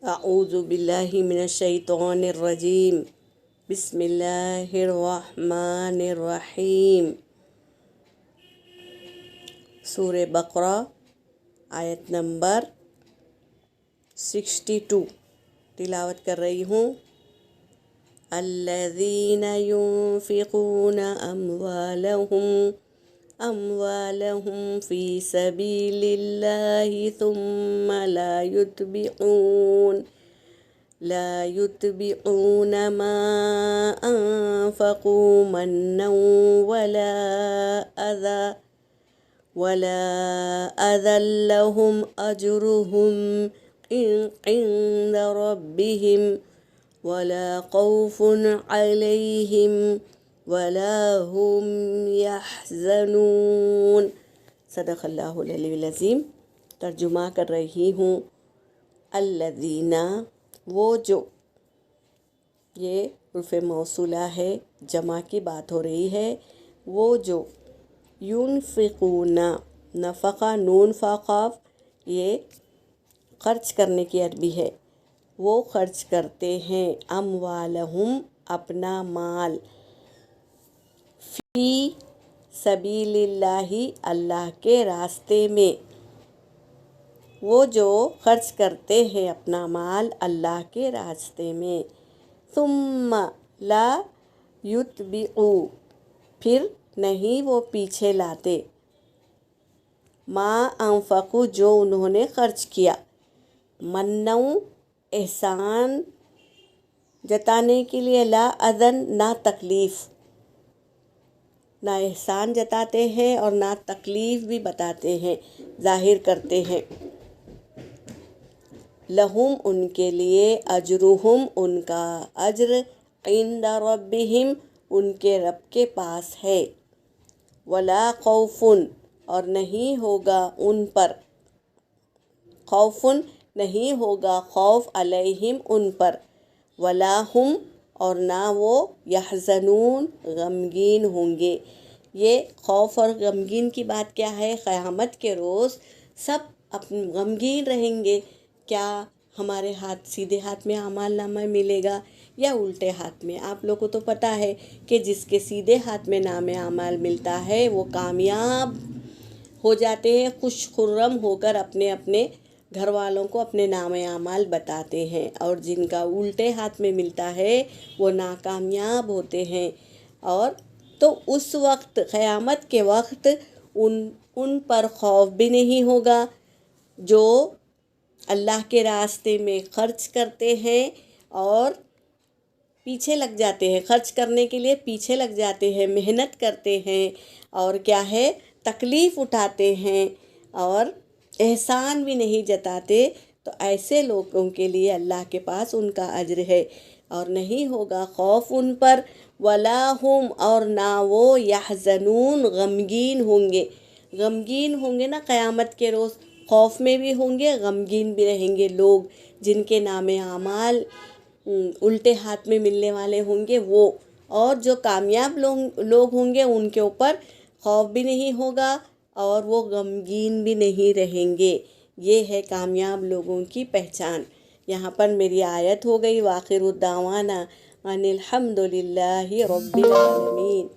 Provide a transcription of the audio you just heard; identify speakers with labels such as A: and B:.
A: اعوذ باللہ من الشیطان الرجیم بسم اللہ الرحمن الرحیم۔ سورہ بقرہ آیت نمبر 62 تلاوت کر رہی ہوں۔ الذین ينفقون اموالهم فی سبیل اللہ ثم لا يتبعون ما انفقوا منا ولا اذى لهم اجرهم عند ربهم ولا خوف عليهم ولا هم يحزنون۔ صدق اللہ العلی العظیم۔ ترجمہ کر رہی ہوں۔ الذین، وہ جو، یہ حرف موصولہ ہے، جمع کی بات ہو رہی ہے۔ وہ جو ينفقون، نفقہ نون فا قاف، یہ خرچ کرنے کی عربی ہے۔ وہ خرچ کرتے ہیں اموالہم، اپنا مال، فی سبیل اللہ، اللہ کے راستے میں۔ وہ جو خرچ کرتے ہیں اپنا مال اللہ کے راستے میں۔ ثم لا یتبعوا، پھر نہیں وہ پیچھے لاتے، ما انفقوا، جو انہوں نے خرچ کیا، منّا، احسان جتانے کے لیے، لا اذن، نہ تکلیف، نہ احسان جتاتے ہیں اور نہ تکلیف بھی بتاتے ہیں، ظاہر کرتے ہیں۔ لہم، ان کے لیے، اجرہم، ان کا اجر، عند ربہم، ان کے رب کے پاس ہے، ولا خوف، اور نہیں ہوگا ان پر، خوف، نہیں ہوگا خوف، علیہم، ان پر، ولا ہم، اور نہ وہ، یحزنون، غمگین ہوں گے۔ یہ خوف اور غمگین کی بات کیا ہے؟ قیامت کے روز سب غمگین رہیں گے۔ کیا ہمارے ہاتھ، سیدھے ہاتھ میں اعمال نامہ ملے گا یا الٹے ہاتھ میں؟ آپ لوگوں کو تو پتہ ہے کہ جس کے سیدھے ہاتھ میں نام اعمال ملتا ہے وہ کامیاب ہو جاتے ہیں، خوش خرم ہو کر اپنے اپنے گھر والوں کو اپنے نام اعمال بتاتے ہیں، اور جن کا الٹے ہاتھ میں ملتا ہے وہ ناکامیاب ہوتے ہیں۔ اور تو اس وقت، قیامت کے وقت، ان پر خوف بھی نہیں ہوگا جو اللہ کے راستے میں خرچ کرتے ہیں اور پیچھے لگ جاتے ہیں، خرچ کرنے کے لیے پیچھے لگ جاتے ہیں، محنت کرتے ہیں، اور کیا ہے، تکلیف اٹھاتے ہیں اور احسان بھی نہیں جتاتے، تو ایسے لوگوں کے لیے اللہ کے پاس ان کا اجر ہے، اور نہیں ہوگا خوف ان پر، ولا ہم، اور نہ وہ، یحزنون، غمگین ہوں گے۔ غمگین ہوں گے نا قیامت کے روز، خوف میں بھی ہوں گے، غمگین بھی رہیں گے لوگ جن کے نام اعمال الٹے ہاتھ میں ملنے والے ہوں گے وہ، اور جو کامیاب لوگ ہوں گے ان کے اوپر خوف بھی نہیں ہوگا اور وہ غمگین بھی نہیں رہیں گے۔ یہ ہے کامیاب لوگوں کی پہچان۔ یہاں پر میری آیت ہو گئی۔ وآخر الدعوانا ان الحمد للہ رب العالمین۔